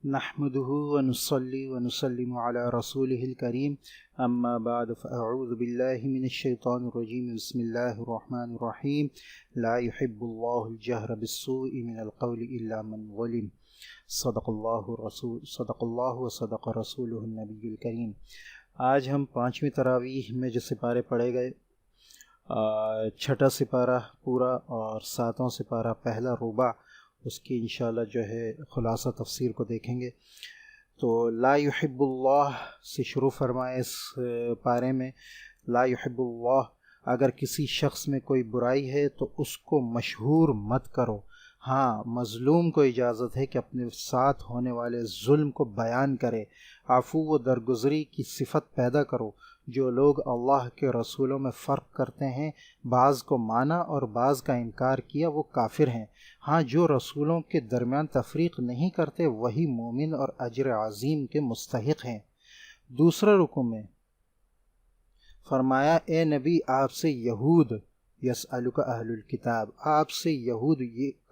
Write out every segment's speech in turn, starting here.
نحمده ونصلي ونسلم على رسوله الكريم اما بعد فاعوذ بالله من الشيطان الرجيم بسم الله الرحمن الرحيم لا يحب الله الجهر بالسوء من القول الا من ظلم صدق الله وصدق رسوله النبي الكريم۔ آج ہم 5ویں تراویح میں جو سپارے پڑھے گئے، چھٹا سپارہ پورا اور 7واں سپارہ پہلا ربع، اس کی انشاءاللہ جو ہے خلاصہ تفسیر کو دیکھیں گے۔ تو لا يحب اللہ سے شروع فرمائے اس پارے میں۔ لا يحب اللہ، اگر کسی شخص میں کوئی برائی ہے تو اس کو مشہور مت کرو۔ ہاں، مظلوم کو اجازت ہے کہ اپنے ساتھ ہونے والے ظلم کو بیان کرے، عفو و درگزری کی صفت پیدا کرو۔ جو لوگ اللہ کے رسولوں میں فرق کرتے ہیں، بعض کو مانا اور بعض کا انکار کیا، وہ کافر ہیں۔ ہاں، جو رسولوں کے درمیان تفریق نہیں کرتے وہی مومن اور اجر عظیم کے مستحق ہیں۔ دوسرا رکوع میں فرمایا، اے نبی، آپ سے یہود یسألک اہل الکتاب، آپ سے یہود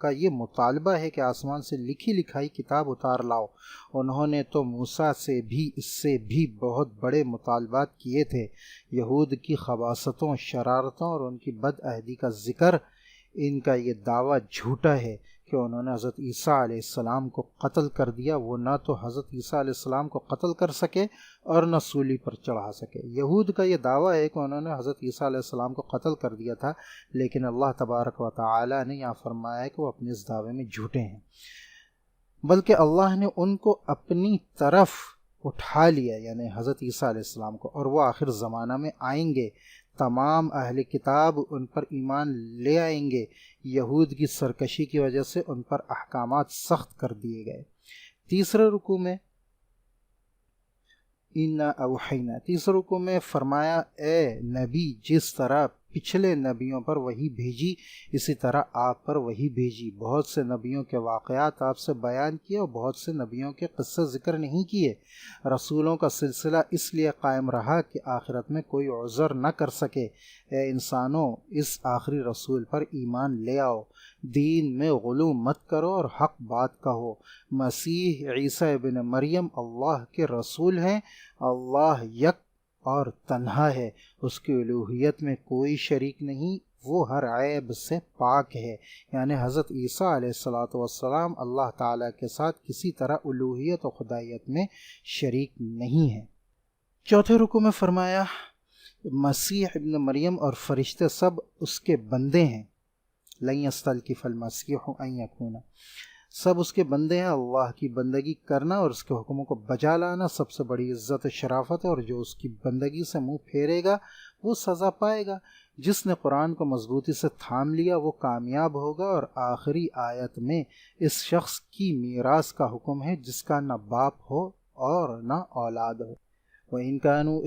کا یہ مطالبہ ہے کہ آسمان سے لکھی لکھائی کتاب اتار لاؤ۔ انہوں نے تو موسیٰ سے بھی اس سے بھی بہت بڑے مطالبات کیے تھے۔ یہود کی خباثتوں، شرارتوں اور ان کی بد عہدی کا ذکر، ان کا یہ دعویٰ جھوٹا ہے کہ انہوں نے حضرت عیسیٰ علیہ السلام کو قتل کر دیا۔ وہ نہ تو حضرت عیسیٰ علیہ السلام کو قتل کر سکے اور نہ سولی پر چڑھا سکے۔ یہود کا یہ دعویٰ ہے کہ انہوں نے حضرت عیسیٰ علیہ السلام کو قتل کر دیا تھا، لیکن اللہ تبارک و تعالی نے یہاں فرمایا ہے کہ وہ اپنے اس دعوے میں جھوٹے ہیں، بلکہ اللہ نے ان کو اپنی طرف اٹھا لیا، یعنی حضرت عیسیٰ علیہ السلام کو، اور وہ آخر زمانہ میں آئیں گے۔ تمام اہل کتاب ان پر ایمان لے آئیں گے۔ یہود کی سرکشی کی وجہ سے ان پر احکامات سخت کر دیے گئے۔ تیسرے رکوع میں تیسرے رکوع میں فرمایا، اے نبی، جس طرح پچھلے نبیوں پر وحی بھیجی اسی طرح آپ پر وحی بھیجی۔ بہت سے نبیوں کے واقعات آپ سے بیان کیے اور بہت سے نبیوں کے قصے ذکر نہیں کیے۔ رسولوں کا سلسلہ اس لیے قائم رہا کہ آخرت میں کوئی عذر نہ کر سکے۔ اے انسانوں، اس آخری رسول پر ایمان لے آؤ، دین میں غلو مت کرو اور حق بات کہو۔ مسیح عیسیٰ ابن مریم اللہ کے رسول ہیں۔ اللہ یک اور تنہا ہے، اس کی الوہیت میں کوئی شریک نہیں، وہ ہر عیب سے پاک ہے۔ یعنی حضرت عیسیٰ علیہ السلام اللہ تعالیٰ کے ساتھ کسی طرح الوہیت و خدائیت میں شریک نہیں ہیں۔ چوتھے رکوع میں فرمایا، مسیح ابن مریم اور فرشتے سب اس کے بندے ہیں۔ لن یستنکف المسیح ان یکون، سب اس کے بندے ہیں۔ اللہ کی بندگی کرنا اور اس کے حکموں کو بجا لانا سب سے بڑی عزت و شرافت ہے، اور جو اس کی بندگی سے منہ پھیرے گا وہ سزا پائے گا۔ جس نے قرآن کو مضبوطی سے تھام لیا وہ کامیاب ہوگا۔ اور آخری آیت میں اس شخص کی میراث کا حکم ہے جس کا نہ باپ ہو اور نہ اولاد ہو۔ وَإِن كَانُوا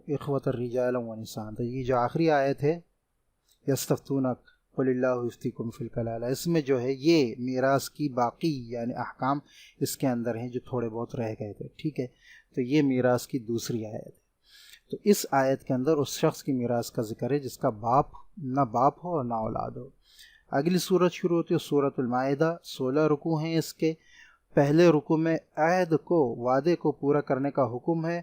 إِخْوَةً رِجَالًا وَنِسَاءً، تو یہ جو آخری آیت ہے، یستفتونک قل اللہ یفتیکم فی الکلالہ، اس میں جو ہے یہ میراث کی باقی یعنی احکام اس کے اندر ہیں جو تھوڑے بہت رہ گئے تھے، ٹھیک ہے۔ تو یہ میراث کی دوسری آیت ہے۔ تو اس آیت کے اندر اس شخص کی میراث کا ذکر ہے جس کا نہ باپ ہو اور نہ اولاد ہو۔ اگلی صورت شروع ہوتی ہے سورۃ المائدہ۔ 16 رکوع ہیں اس کے۔ پہلے رکوع میں عہد کو، وعدے کو پورا کرنے کا حکم ہے۔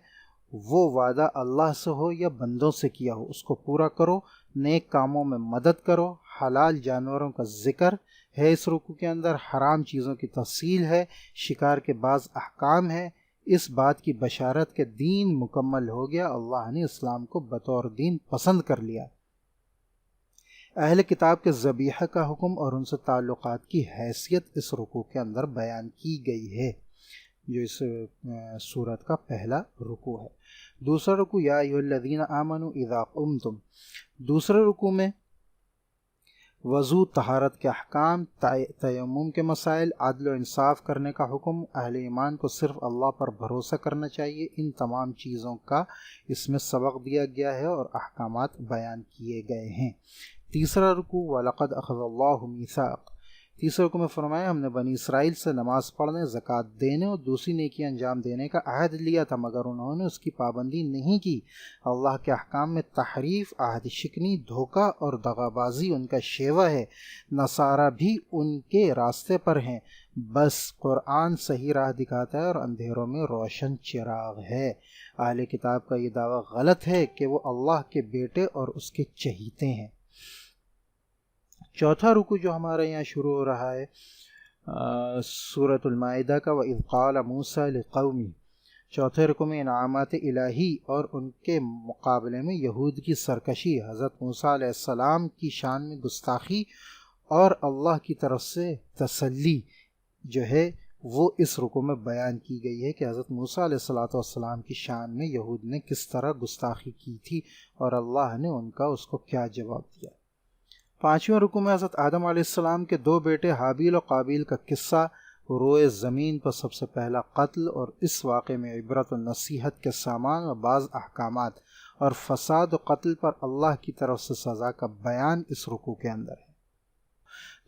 وہ وعدہ اللہ سے ہو یا بندوں سے کیا ہو، اس کو پورا کرو، نیک کاموں میں مدد کرو۔ حلال جانوروں کا ذکر ہے اس رکوع کے اندر، حرام چیزوں کی تفصیل ہے، شکار کے بعض احکام ہے۔ اس بات کی بشارت کہ دین مکمل ہو گیا، اللہ نے اسلام کو بطور دین پسند کر لیا۔ اہل کتاب کے ذبیحہ کا حکم اور ان سے تعلقات کی حیثیت اس رکوع کے اندر بیان کی گئی ہے، جو اس سورت کا پہلا رکوع ہے۔ دوسرا رکوع، یا ایھا الذین آمنوا اذا قمتم۔ دوسرے رکوع میں وضو، طہارت کے احکام، تیمم کے مسائل، عدل و انصاف کرنے کا حکم، اہل ایمان کو صرف اللہ پر بھروسہ کرنا چاہیے، ان تمام چیزوں کا اس میں سبق دیا گیا ہے اور احکامات بیان کیے گئے ہیں۔ تیسرا رکوع، وَلَقَدْ أَخَذَ اللَّهُ مِيثَاقَ۔ تیسرے رکوع میں فرمایا، ہم نے بنی اسرائیل سے نماز پڑھنے، زکوٰۃ دینے اور دوسری نیکی انجام دینے کا عہد لیا تھا، مگر انہوں نے اس کی پابندی نہیں کی۔ اللہ کے احکام میں تحریف، عہد شکنی، دھوکہ اور دغا بازی ان کا شیوہ ہے۔ نصارہ بھی ان کے راستے پر ہیں۔ بس قرآن صحیح راہ دکھاتا ہے اور اندھیروں میں روشن چراغ ہے۔ اہل کتاب کا یہ دعویٰ غلط ہے کہ وہ اللہ کے بیٹے اور اس کے چہیتے ہیں۔ چوتھا رکوع جو ہمارے یہاں شروع ہو رہا ہے سورۃ المائدہ کا، وَإِذْ قَالَ مُوسَىٰ لِقَوْمِهِ، چوتھے رکوع میں انعامات الہی اور ان کے مقابلے میں یہود کی سرکشی، حضرت موسیٰ علیہ السلام کی شان میں گستاخی اور اللہ کی طرف سے تسلی جو ہے وہ اس رکوع میں بیان کی گئی ہے کہ حضرت موسیٰ علیہ السلام کی شان میں یہود نے کس طرح گستاخی کی تھی اور اللہ نے ان کا اس کو کیا جواب دیا۔ پانچویں رکوع میں حضرت آدم علیہ السلام کے دو بیٹے حابیل و قابیل کا قصہ، روئے زمین پر سب سے پہلا قتل اور اس واقعے میں عبرت و نصیحت کے سامان اور بعض احکامات اور فساد و قتل پر اللہ کی طرف سے سزا کا بیان اس رکوع کے اندر ہے۔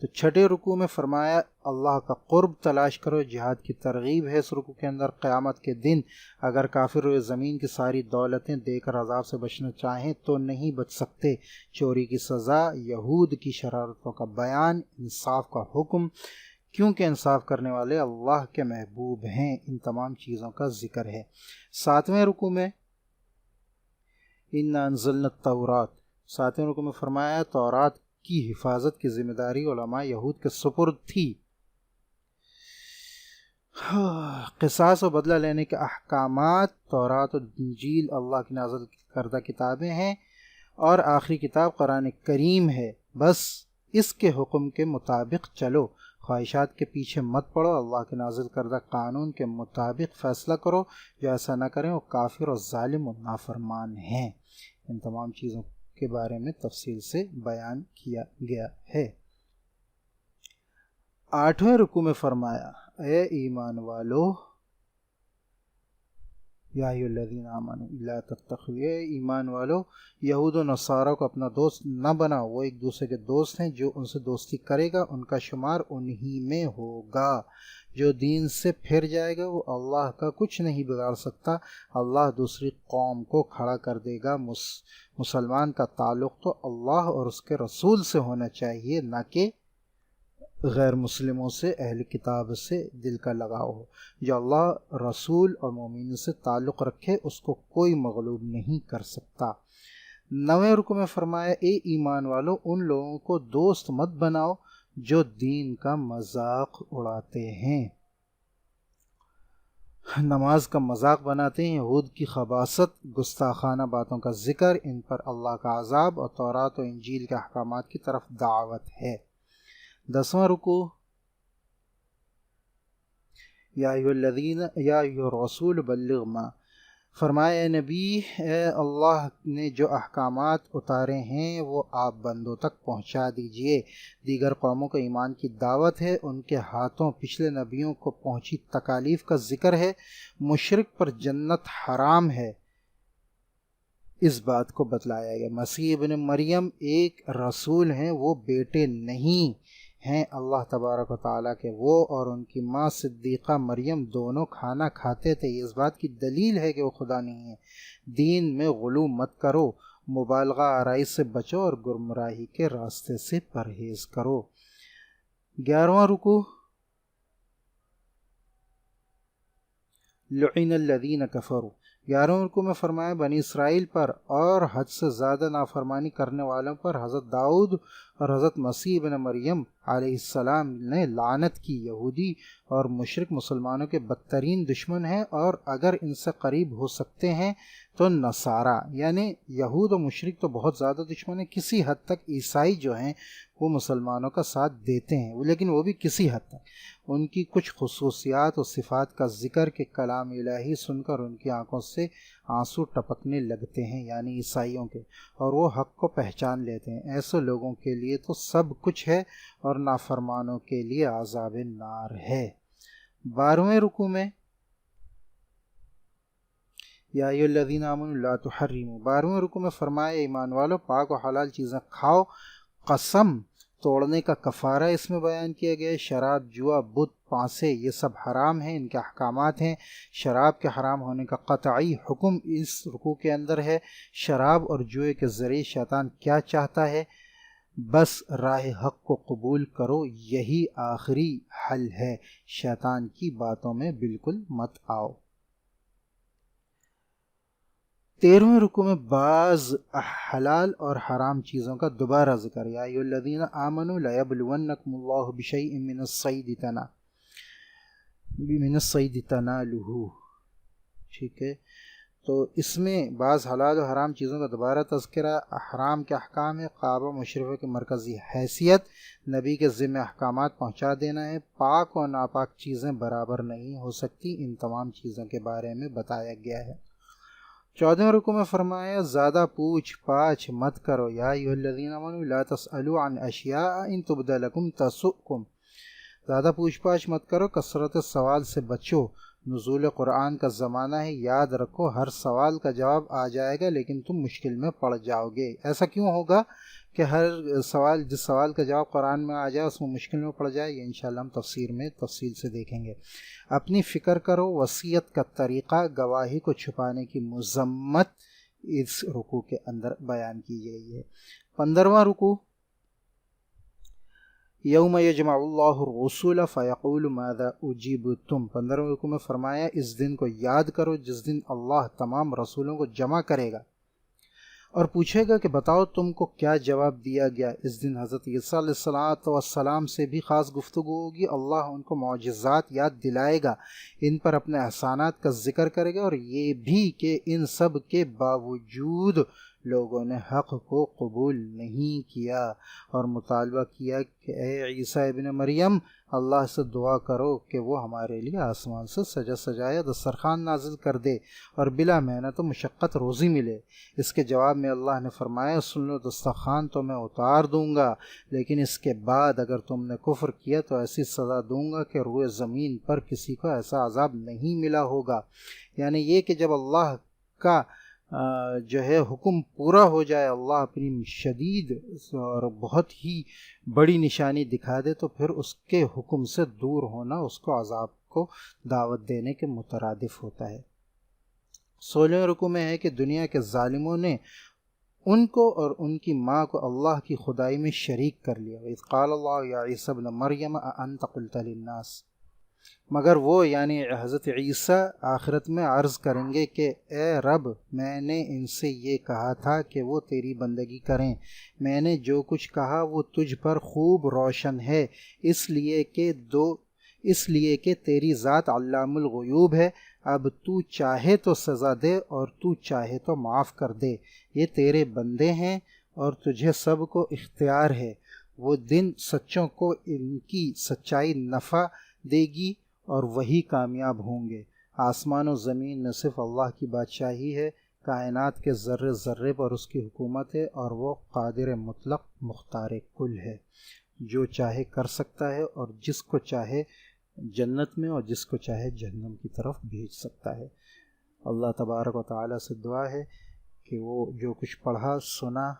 تو چھٹے رکوع میں فرمایا اللہ کا قرب تلاش کرو، جہاد کی ترغیب ہے اس رکوع کے اندر۔ قیامت کے دن اگر کافر روئے زمین کی ساری دولتیں دے کر عذاب سے بچنا چاہیں تو نہیں بچ سکتے۔ چوری کی سزا، یہود کی شرارتوں کا بیان، انصاف کا حکم، کیونکہ انصاف کرنے والے اللہ کے محبوب ہیں، ان تمام چیزوں کا ذکر ہے۔ ساتویں رکوع میں اِنَّا أَنزَلْنَا التَّوْرَاةَ، ساتویں رکوع میں فرمایا تورات کی حفاظت کی ذمہ داری علماء یہود کے سپرد تھی۔ قصاص و بدلہ لینے کے احکامات، تورات و انجیل اللہ کی نازل کردہ کتابیں ہیں اور آخری کتاب قرآن کریم ہے، بس اس کے حکم کے مطابق چلو، خواہشات کے پیچھے مت پڑو، اللہ کے نازل کردہ قانون کے مطابق فیصلہ کرو، جو ایسا نہ کریں وہ کافر اور ظالم و نافرمان ہیں۔ ان تمام چیزوں کے بارے میں تفصیل سے بیان کیا گیا ہے۔ آٹھویں رکوع میں فرمایا اے ایمان والو، یا ایھا الذین آمنوا لا تتخذوا، اے ایمان والو یہود و نصارہ کو اپنا دوست نہ بناؤ، وہ ایک دوسرے کے دوست ہیں، جو ان سے دوستی کرے گا ان کا شمار انہی میں ہوگا، جو دین سے پھر جائے گا وہ اللہ کا کچھ نہیں بگاڑ سکتا، اللہ دوسری قوم کو کھڑا کر دے گا۔ مسلمان کا تعلق تو اللہ اور اس کے رسول سے ہونا چاہیے، نہ کہ غیر مسلموں سے، اہل کتاب سے دل کا لگاؤ ہو۔ جو اللہ، رسول اور مومنین سے تعلق رکھے اس کو کوئی مغلوب نہیں کر سکتا۔ نویں رکوع میں فرمایا اے ایمان والو ان لوگوں کو دوست مت بناؤ جو دین کا مذاق اڑاتے ہیں، نماز کا مذاق بناتے ہیں۔ یہود کی خباثت، گستاخانہ باتوں کا ذکر، ان پر اللہ کا عذاب اور تورات و انجیل کے احکامات کی طرف دعوت ہے۔ 10واں رکوع یا ایھا الرسول بلغ ما، فرمایا اے نبی، اے اللہ نے جو احکامات اتارے ہیں وہ آپ بندوں تک پہنچا دیجئے۔ دیگر قوموں کو ایمان کی دعوت ہے، ان کے ہاتھوں پچھلے نبیوں کو پہنچی تکالیف کا ذکر ہے۔ مشرک پر جنت حرام ہے، اس بات کو بتلایا گیا۔ مسیح ابن مریم ایک رسول ہیں، وہ بیٹے نہیں ہیں اللہ تبارک و تعالیٰ کے۔ وہ اور ان کی ماں صدیقہ مریم دونوں کھانا کھاتے تھے، یہ اس بات کی دلیل ہے کہ وہ خدا نہیں ہے۔ دین میں غلو مت کرو، مبالغہ آرائی سے بچو اور گمراہی کے راستے سے پرہیز کرو۔ 11واں رکوع لعن الذین کفروا، 11ویں رکوع میں فرمایا بنی اسرائیل پر اور حد سے زیادہ نافرمانی کرنے والوں پر حضرت داؤد اور حضرت مسیح ابن مریم علیہ السلام نے لعنت کی۔ یہودی اور مشرک مسلمانوں کے بدترین دشمن ہیں، اور اگر ان سے قریب ہو سکتے ہیں تو نصارہ، یعنی یہود و مشرک تو بہت زیادہ دشمن ہیں۔ کسی حد تک عیسائی جو ہیں وہ مسلمانوں کا ساتھ دیتے ہیں، لیکن وہ بھی کسی حد تک۔ ان کی کچھ خصوصیات و صفات کا ذکر کہ کلام الہی سن کر ان کی آنکھوں سے آنسو ٹپکنے لگتے ہیں، یعنی عیسائیوں کے، اور وہ حق کو پہچان لیتے ہیں۔ ایسے لوگوں کے لیے تو سب کچھ ہے اور نافرمانوں کے لیے عذاب نار ہے۔ 12ویں رکوع میں یا ایھا الذین آمنوا لا تحرموا، 12ویں رکوع میں فرمایا ایمان والو پاک و حلال چیزیں کھاؤ، قسم توڑنے کا کفارہ اس میں بیان کیا گیا ہے۔ شراب، جوا، بت، پانسے یہ سب حرام ہیں، ان کے احکامات ہیں۔ شراب کے حرام ہونے کا قطعی حکم اس رکوع کے اندر ہے۔ شراب اور جوئے کے ذریعے شیطان کیا چاہتا ہے؟ بس راہ حق کو قبول کرو، یہی آخری حل ہے، شیطان کی باتوں میں بالکل مت آؤ۔ 13ویں رکوع میں بعض حلال اور حرام چیزوں کا دوبارہ ذکر، یا ایھا الذین آمنوا لیبلونکم اللہ بشیء من الصید تنالہ، ٹھیک ہے۔ تو اس میں بعض حلال و حرام چیزوں کا دوبارہ تذکرہ، احرام کے احکام ہے، کعبہ مشرفہ کی مرکزی حیثیت، نبی کے ذمہ احکامات پہنچا دینا ہے، پاک و ناپاک چیزیں برابر نہیں ہو سکتی، ان تمام چیزوں کے بارے میں بتایا گیا ہے۔ 14ویں رکوع میں فرمایا زیادہ پوچھ پاچھ مت کرو، یا ایھا الذین آمنوا لا تسألوا عن اشیاء ان تبد لکم تسؤکم، زیادہ پوچھ پاچھ مت کرو، کثرت سوال سے بچو، نزول قرآن کا زمانہ ہے، یاد رکھو ہر سوال کا جواب آ جائے گا لیکن تم مشکل میں پڑ جاؤ گے۔ ایسا کیوں ہوگا کہ ہر سوال، جس سوال کا جواب قرآن میں آ جائے اس میں مشکل میں پڑ جائے؟ یہ انشاءاللہ ہم تفسیر میں تفصیل سے دیکھیں گے۔ اپنی فکر کرو، وصیت کا طریقہ، گواہی کو چھپانے کی مذمت اس رکوع کے اندر بیان کی گئی ہے۔ 15واں رکوع، یوم یجمع اللہ الرسول فیقول ماذا اجیبتم، 15ویں رکوع میں فرمایا اس دن کو یاد کرو جس دن اللہ تمام رسولوں کو جمع کرے گا اور پوچھے گا کہ بتاؤ تم کو کیا جواب دیا گیا۔ اس دن حضرت عیسیٰ علیہ السلام سے بھی خاص گفتگو ہوگی، اللہ ان کو معجزات یاد دلائے گا، ان پر اپنے احسانات کا ذکر کرے گا، اور یہ بھی کہ ان سب کے باوجود لوگوں نے حق کو قبول نہیں کیا اور مطالبہ کیا کہ اے عیسیٰ ابن مریم، اللہ سے دعا کرو کہ وہ ہمارے لیے آسمان سے سجا سجایا دسترخوان نازل کر دے اور بلا محنت و مشقت روزی ملے۔ اس کے جواب میں اللہ نے فرمایا سن لو، دسترخوان تو میں اتار دوں گا، لیکن اس کے بعد اگر تم نے کفر کیا تو ایسی سزا دوں گا کہ روئے زمین پر کسی کو ایسا عذاب نہیں ملا ہوگا۔ یعنی یہ کہ جب اللہ کا جو ہے حکم پورا ہو جائے، اللہ اپنی شدید اور بہت ہی بڑی نشانی دکھا دے، تو پھر اس کے حکم سے دور ہونا اس کو عذاب کو دعوت دینے کے مترادف ہوتا ہے۔ 16ویں رکوع میں ہے کہ دنیا کے ظالموں نے ان کو اور ان کی ماں کو اللہ کی خدائی میں شریک کر لیا۔ وَإِذْ قَالَ اللَّهُ يَا عِيسَى ابْنَ مَرْيَمَ أَأَنْتَ قُلْتَ لِلنَّاسِ، مگر وہ یعنی حضرت عیسیٰ آخرت میں عرض کریں گے کہ اے رب، میں نے ان سے یہ کہا تھا کہ وہ تیری بندگی کریں، میں نے جو کچھ کہا وہ تجھ پر خوب روشن ہے، اس لیے کہ تیری ذات علام الغیوب ہے، اب تو چاہے تو سزا دے اور تو چاہے تو معاف کر دے، یہ تیرے بندے ہیں اور تجھے سب کو اختیار ہے۔ وہ دن سچوں کو ان کی سچائی نفع دے گی اور وہی کامیاب ہوں گے۔ آسمان و زمین میں صرف اللہ کی بادشاہی ہے، کائنات کے ذرے ذرے پر اس کی حکومت ہے، اور وہ قادر مطلق مختار کل ہے، جو چاہے کر سکتا ہے اور جس کو چاہے جنت میں اور جس کو چاہے جہنم کی طرف بھیج سکتا ہے۔ اللہ تبارک و تعالیٰ سے دعا ہے کہ وہ جو کچھ پڑھا سنا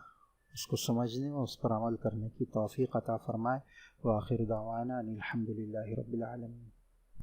اس کو سمجھنے اور اس پر عمل کرنے کی توفیق عطا فرمائے۔ وآخر دعوانا ان الحمد للہ رب العالمین۔